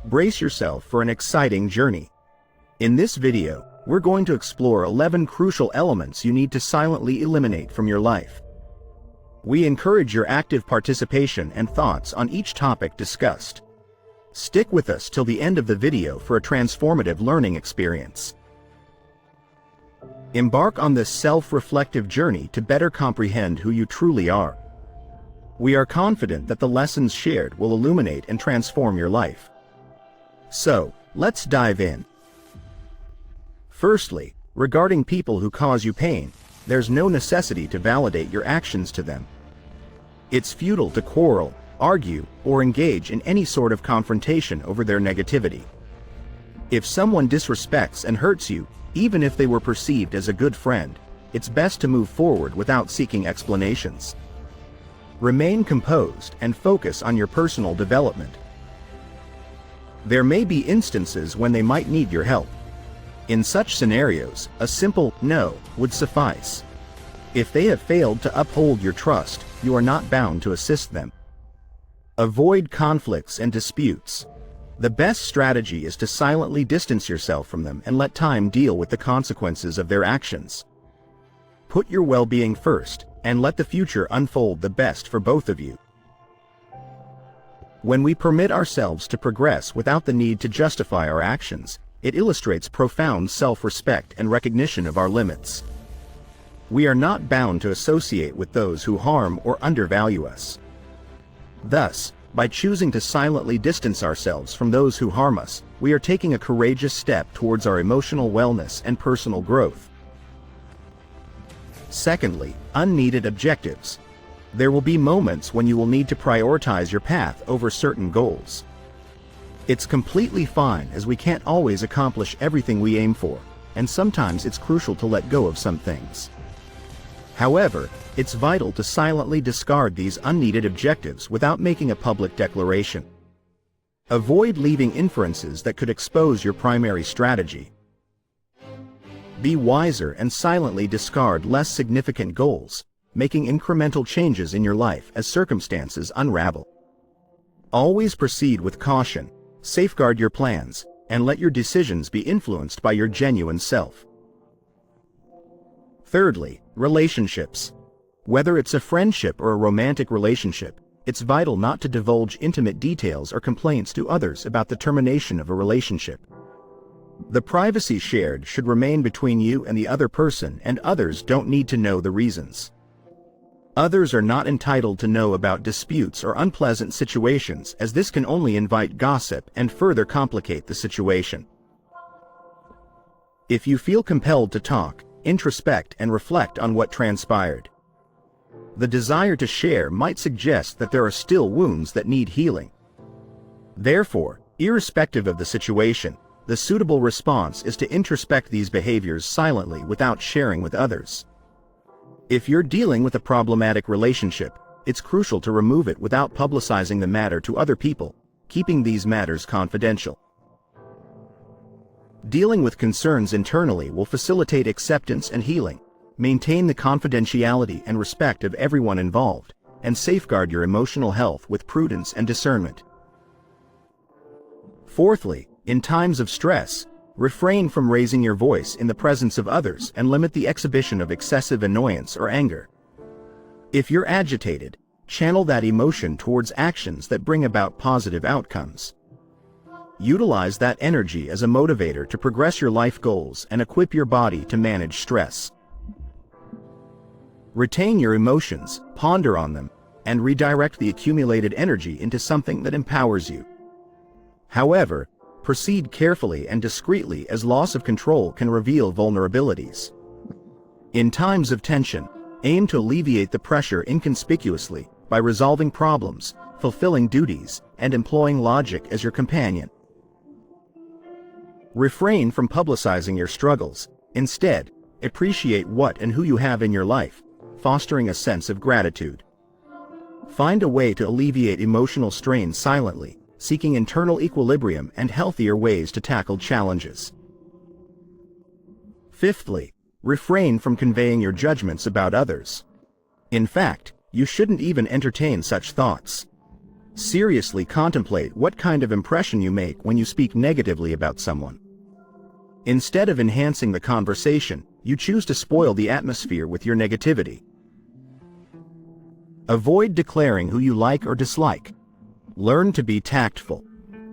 Brace yourself for an exciting journey. In this video, we're going to explore 11 crucial elements you need to silently eliminate from your life. We encourage your active participation and thoughts on each topic discussed. Stick with us till the end of the video for a transformative learning experience. Embark on this self-reflective journey to better comprehend who you truly are. We are confident that the lessons shared will illuminate and transform your life. So, let's dive in. Firstly, regarding people who cause you pain, there's no necessity to validate your actions to them. It's futile to quarrel, argue, or engage in any sort of confrontation over their negativity. If someone disrespects and hurts you, even if they were perceived as a good friend, it's best to move forward without seeking explanations. Remain composed and focus on your personal development. There may be instances when they might need your help. In such scenarios, a simple "no" would suffice. If they have failed to uphold your trust, you are not bound to assist them. Avoid conflicts and disputes. The best strategy is to silently distance yourself from them and let time deal with the consequences of their actions. Put your well-being first, and let the future unfold the best for both of you. When we permit ourselves to progress without the need to justify our actions, it illustrates profound self-respect and recognition of our limits. We are not bound to associate with those who harm or undervalue us. Thus, by choosing to silently distance ourselves from those who harm us, we are taking a courageous step towards our emotional wellness and personal growth. Secondly, unneeded objectives. There will be moments when you will need to prioritize your path over certain goals. It's completely fine, as we can't always accomplish everything we aim for, and sometimes it's crucial to let go of some things. However, it's vital to silently discard these unneeded objectives without making a public declaration. Avoid leaving inferences that could expose your primary strategy. Be wiser and silently discard less significant goals, making incremental changes in your life as circumstances unravel. Always proceed with caution, safeguard your plans, and let your decisions be influenced by your genuine self. Thirdly, relationships. Whether it's a friendship or a romantic relationship, it's vital not to divulge intimate details or complaints to others about the termination of a relationship. The privacy shared should remain between you and the other person, and others don't need to know the reasons. Others are not entitled to know about disputes or unpleasant situations, as this can only invite gossip and further complicate the situation. If you feel compelled to talk, introspect and reflect on what transpired. The desire to share might suggest that there are still wounds that need healing. Therefore, irrespective of the situation, the suitable response is to introspect these behaviors silently without sharing with others. If you're dealing with a problematic relationship, it's crucial to remove it without publicizing the matter to other people, keeping these matters confidential. Dealing with concerns internally will facilitate acceptance and healing, maintain the confidentiality and respect of everyone involved, and safeguard your emotional health with prudence and discernment. Fourthly, in times of stress, refrain from raising your voice in the presence of others and limit the exhibition of excessive annoyance or anger. If you're agitated, channel that emotion towards actions that bring about positive outcomes. Utilize that energy as a motivator to progress your life goals and equip your body to manage stress. Retain your emotions, ponder on them, and redirect the accumulated energy into something that empowers you. However, proceed carefully and discreetly, as loss of control can reveal vulnerabilities. In times of tension, aim to alleviate the pressure inconspicuously by resolving problems, fulfilling duties, and employing logic as your companion. Refrain from publicizing your struggles. Instead, appreciate what and who you have in your life, fostering a sense of gratitude. Find a way to alleviate emotional strain silently, seeking internal equilibrium and healthier ways to tackle challenges. Fifthly, refrain from conveying your judgments about others. In fact, you shouldn't even entertain such thoughts. Seriously contemplate what kind of impression you make when you speak negatively about someone. Instead of enhancing the conversation, you choose to spoil the atmosphere with your negativity. Avoid declaring who you like or dislike. Learn to be tactful.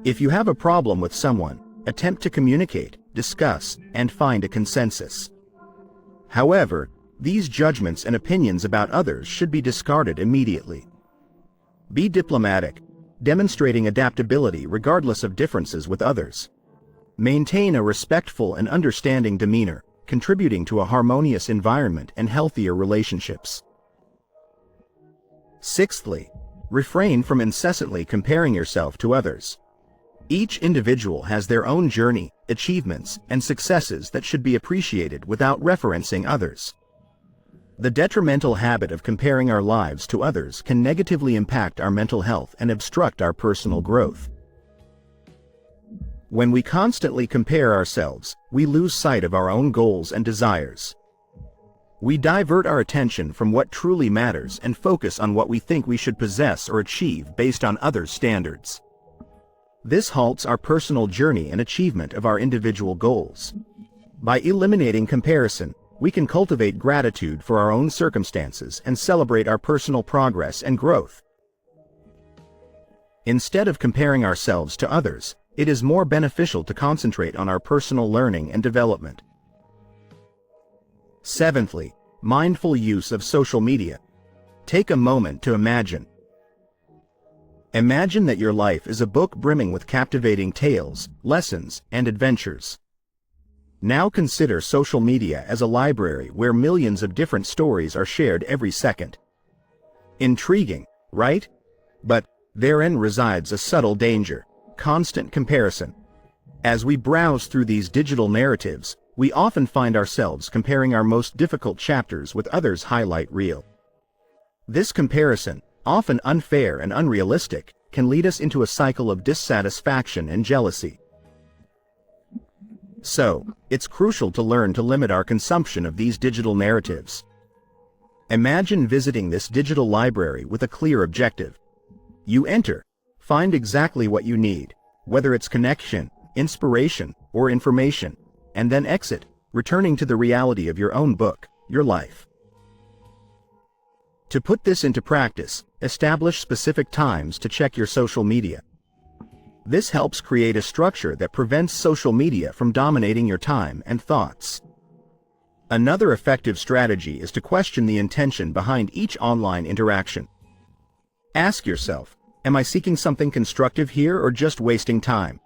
If you have a problem with someone, attempt to communicate, discuss, and find a consensus. However, these judgments and opinions about others should be discarded immediately. Be diplomatic, demonstrating adaptability regardless of differences with others. Maintain a respectful and understanding demeanor, contributing to a harmonious environment and healthier relationships. Sixthly, refrain from incessantly comparing yourself to others. Each individual has their own journey, achievements, and successes that should be appreciated without referencing others. The detrimental habit of comparing our lives to others can negatively impact our mental health and obstruct our personal growth. When we constantly compare ourselves, we lose sight of our own goals and desires. We divert our attention from what truly matters and focus on what we think we should possess or achieve based on others' standards. This halts our personal journey and achievement of our individual goals. By eliminating comparison, we can cultivate gratitude for our own circumstances and celebrate our personal progress and growth. Instead of comparing ourselves to others, it is more beneficial to concentrate on our personal learning and development. Seventhly, mindful use of social media. Take a moment to imagine. Imagine that your life is a book brimming with captivating tales, lessons, and adventures. Now consider social media as a library where millions of different stories are shared every second. Intriguing, right? But therein resides a subtle danger: constant comparison. As we browse through these digital narratives, we often find ourselves comparing our most difficult chapters with others' highlight reel. This comparison, often unfair and unrealistic, can lead us into a cycle of dissatisfaction and jealousy. So, it's crucial to learn to limit our consumption of these digital narratives. Imagine visiting this digital library with a clear objective. You enter, find exactly what you need, whether it's connection, inspiration, or information, and then exit, returning to the reality of your own book, your life. To put this into practice, establish specific times to check your social media. This helps create a structure that prevents social media from dominating your time and thoughts. Another effective strategy is to question the intention behind each online interaction. Ask yourself, am I seeking something constructive here or just wasting time?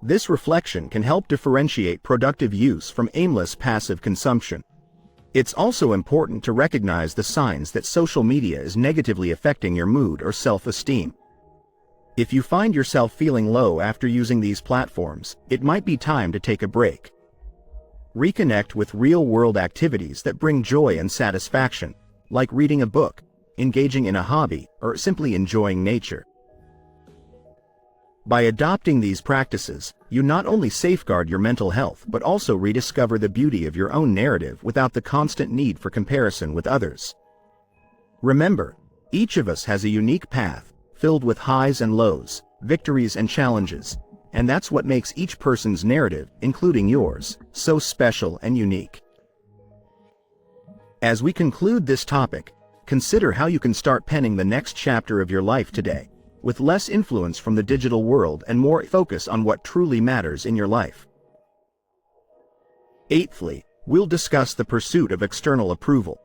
This reflection can help differentiate productive use from aimless passive consumption. It's also important to recognize the signs that social media is negatively affecting your mood or self-esteem. If you find yourself feeling low after using these platforms, it might be time to take a break. Reconnect with real-world activities that bring joy and satisfaction, like reading a book, engaging in a hobby, or simply enjoying nature. By adopting these practices, you not only safeguard your mental health but also rediscover the beauty of your own narrative without the constant need for comparison with others. Remember, each of us has a unique path, filled with highs and lows, victories and challenges, and that's what makes each person's narrative, including yours, so special and unique. As we conclude this topic, consider how you can start penning the next chapter of your life today, with less influence from the digital world and more focus on what truly matters in your life. Eighthly, we'll discuss the pursuit of external approval.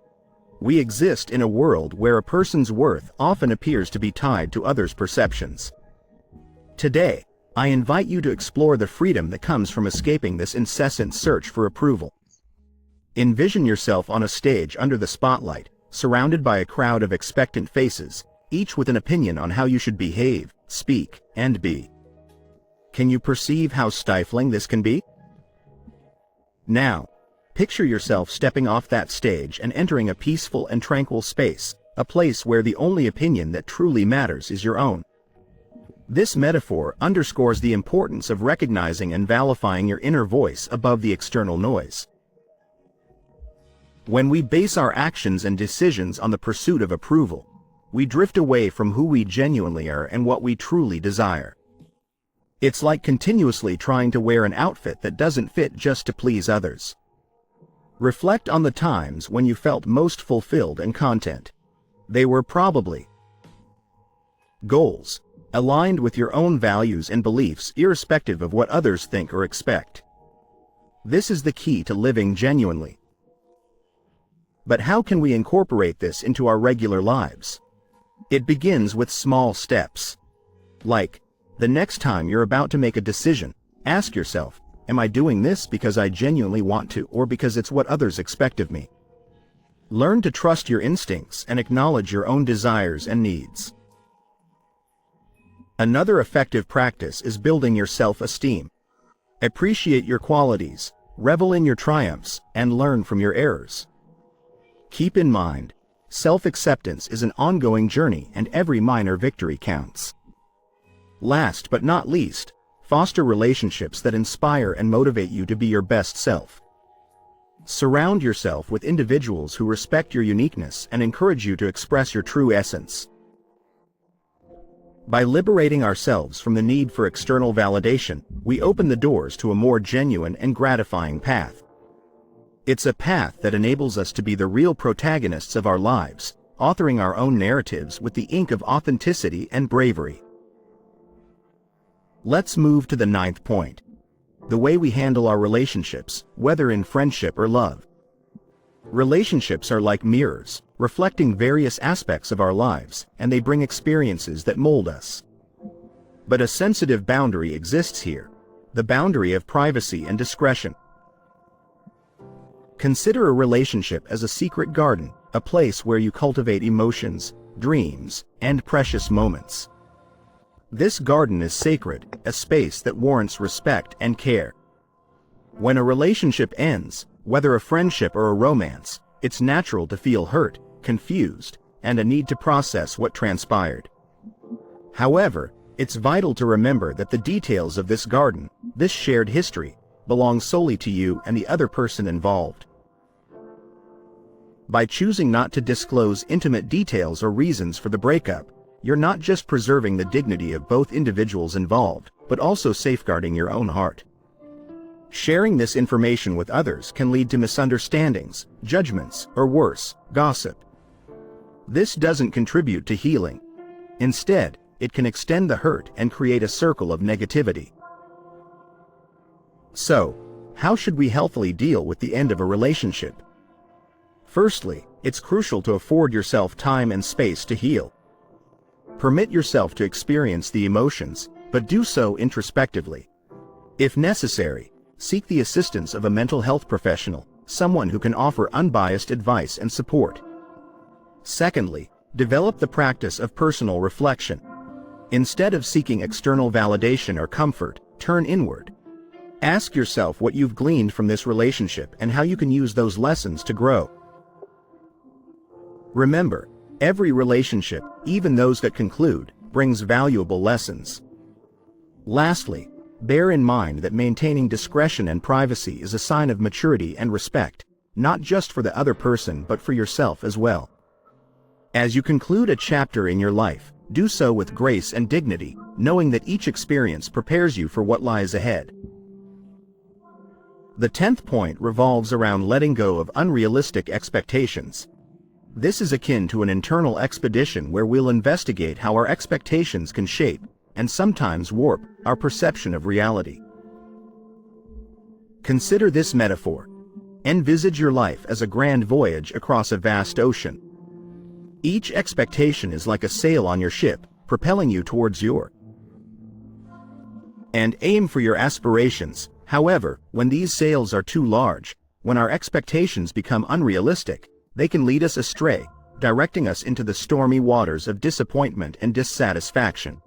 We exist in a world where a person's worth often appears to be tied to others' perceptions. Today, I invite you to explore the freedom that comes from escaping this incessant search for approval. Envision yourself on a stage under the spotlight, surrounded by a crowd of expectant faces, each with an opinion on how you should behave, speak, and be. Can you perceive how stifling this can be? Now, picture yourself stepping off that stage and entering a peaceful and tranquil space, a place where the only opinion that truly matters is your own. This metaphor underscores the importance of recognizing and validifying your inner voice above the external noise. When we base our actions and decisions on the pursuit of approval, we drift away from who we genuinely are and what we truly desire. It's like continuously trying to wear an outfit that doesn't fit just to please others. Reflect on the times when you felt most fulfilled and content. They were probably goals aligned with your own values and beliefs, irrespective of what others think or expect. This is the key to living genuinely. But how can we incorporate this into our regular lives? It begins with small steps. Like, the next time you're about to make a decision, ask yourself, am I doing this because I genuinely want to or because it's what others expect of me? Learn to trust your instincts and acknowledge your own desires and needs. Another effective practice is building your self-esteem. Appreciate your qualities, revel in your triumphs, and learn from your errors. Keep in mind, self-acceptance is an ongoing journey and every minor victory counts. Last but not least, foster relationships that inspire and motivate you to be your best self. Surround yourself with individuals who respect your uniqueness and encourage you to express your true essence. By liberating ourselves from the need for external validation, we open the doors to a more genuine and gratifying path. It's a path that enables us to be the real protagonists of our lives, authoring our own narratives with the ink of authenticity and bravery. Let's move to the 9th point. The way we handle our relationships, whether in friendship or love. Relationships are like mirrors, reflecting various aspects of our lives, and they bring experiences that mold us. But a sensitive boundary exists here, the boundary of privacy and discretion. Consider a relationship as a secret garden, a place where you cultivate emotions, dreams, and precious moments. This garden is sacred, a space that warrants respect and care. When a relationship ends, whether a friendship or a romance, it's natural to feel hurt, confused, and a need to process what transpired. However, it's vital to remember that the details of this garden, this shared history, belong solely to you and the other person involved. By choosing not to disclose intimate details or reasons for the breakup, you're not just preserving the dignity of both individuals involved, but also safeguarding your own heart. Sharing this information with others can lead to misunderstandings, judgments, or worse, gossip. This doesn't contribute to healing. Instead, it can extend the hurt and create a circle of negativity. So, how should we healthily deal with the end of a relationship? Firstly, it's crucial to afford yourself time and space to heal. Permit yourself to experience the emotions, but do so introspectively. If necessary, seek the assistance of a mental health professional, someone who can offer unbiased advice and support. Secondly, develop the practice of personal reflection. Instead of seeking external validation or comfort, turn inward. Ask yourself what you've gleaned from this relationship and how you can use those lessons to grow. Remember, every relationship, even those that conclude, brings valuable lessons. Lastly, bear in mind that maintaining discretion and privacy is a sign of maturity and respect, not just for the other person but for yourself as well. As you conclude a chapter in your life, do so with grace and dignity, knowing that each experience prepares you for what lies ahead. The 10th point revolves around letting go of unrealistic expectations. This is akin to an internal expedition where we'll investigate how our expectations can shape, and sometimes warp, our perception of reality. Consider this metaphor. Envisage your life as a grand voyage across a vast ocean. Each expectation is like a sail on your ship, propelling you towards your and aim for your aspirations. However, when these sails are too large, when our expectations become unrealistic, they can lead us astray, directing us into the stormy waters of disappointment and dissatisfaction.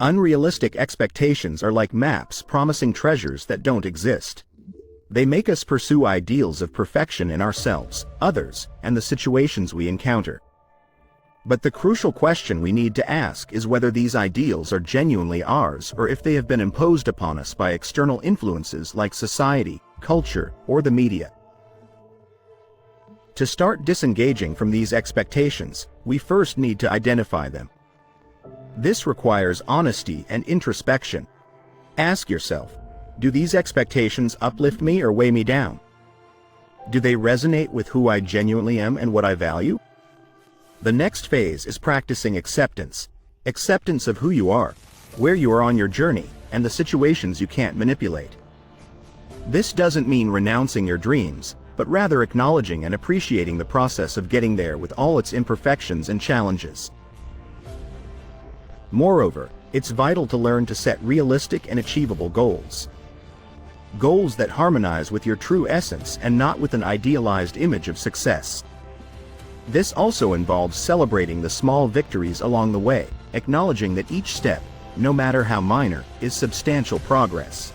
Unrealistic expectations are like maps promising treasures that don't exist. They make us pursue ideals of perfection in ourselves, others, and the situations we encounter. But the crucial question we need to ask is whether these ideals are genuinely ours or if they have been imposed upon us by external influences like society, culture, or the media. To start disengaging from these expectations, we first need to identify them. This requires honesty and introspection. Ask yourself, do these expectations uplift me or weigh me down? Do they resonate with who I genuinely am and what I value? The next phase is practicing acceptance. Acceptance of who you are, where you are on your journey, and the situations you can't manipulate. This doesn't mean renouncing your dreams, but rather acknowledging and appreciating the process of getting there with all its imperfections and challenges. Moreover, it's vital to learn to set realistic and achievable goals. Goals that harmonize with your true essence and not with an idealized image of success. This also involves celebrating the small victories along the way, acknowledging that each step, no matter how minor, is substantial progress.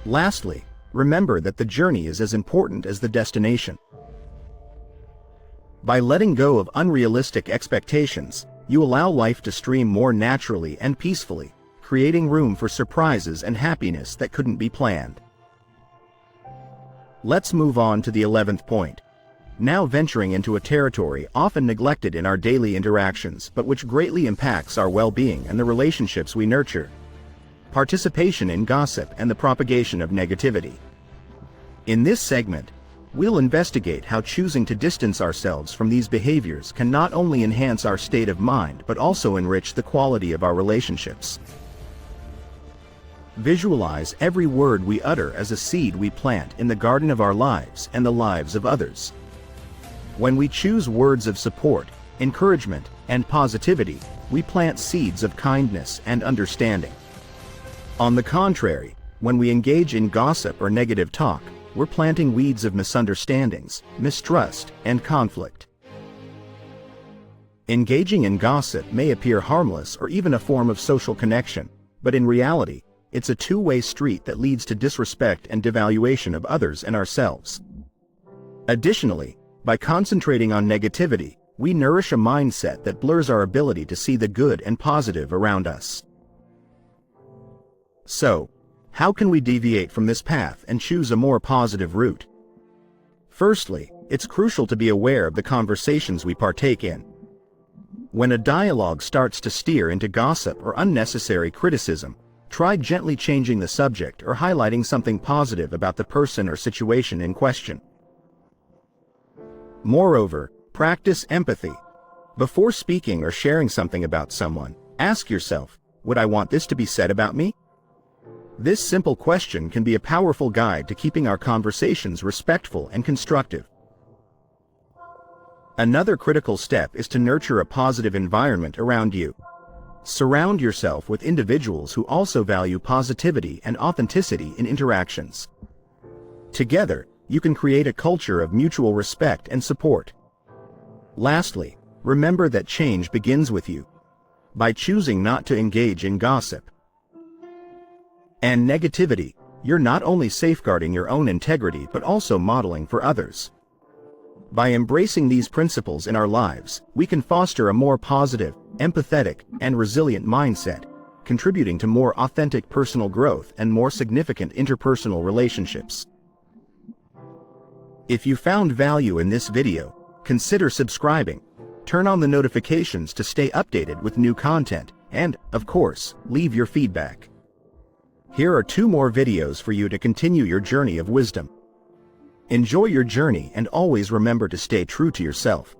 Lastly, remember that the journey is as important as the destination. By letting go of unrealistic expectations, you allow life to stream more naturally and peacefully, creating room for surprises and happiness that couldn't be planned. Let's move on to the 11th point. Now venturing into a territory often neglected in our daily interactions but which greatly impacts our well-being and the relationships we nurture. Participation in gossip and the propagation of negativity. In this segment, we'll investigate how choosing to distance ourselves from these behaviors can not only enhance our state of mind but also enrich the quality of our relationships. Visualize every word we utter as a seed we plant in the garden of our lives and the lives of others. When we choose words of support, encouragement, and positivity, we plant seeds of kindness and understanding. On the contrary, when we engage in gossip or negative talk, we're planting weeds of misunderstandings, mistrust, and conflict. Engaging in gossip may appear harmless or even a form of social connection, but in reality, it's a two-way street that leads to disrespect and devaluation of others and ourselves. Additionally, by concentrating on negativity, we nourish a mindset that blurs our ability to see the good and positive around us. So, how can we deviate from this path and choose a more positive route? Firstly, it's crucial to be aware of the conversations we partake in. When a dialogue starts to steer into gossip or unnecessary criticism, try gently changing the subject or highlighting something positive about the person or situation in question. Moreover, practice empathy. Before speaking or sharing something about someone, ask yourself, would I want this to be said about me? This simple question can be a powerful guide to keeping our conversations respectful and constructive. Another critical step is to nurture a positive environment around you. Surround yourself with individuals who also value positivity and authenticity in interactions. Together, you can create a culture of mutual respect and support. Lastly, remember that change begins with you. By choosing not to engage in gossip and negativity, you're not only safeguarding your own integrity but also modeling for others. By embracing these principles in our lives, we can foster a more positive, empathetic, and resilient mindset, contributing to more authentic personal growth and more significant interpersonal relationships. If you found value in this video, consider subscribing, turn on the notifications to stay updated with new content, and, of course, leave your feedback. Here are 2 more videos for you to continue your journey of wisdom. Enjoy your journey and always remember to stay true to yourself.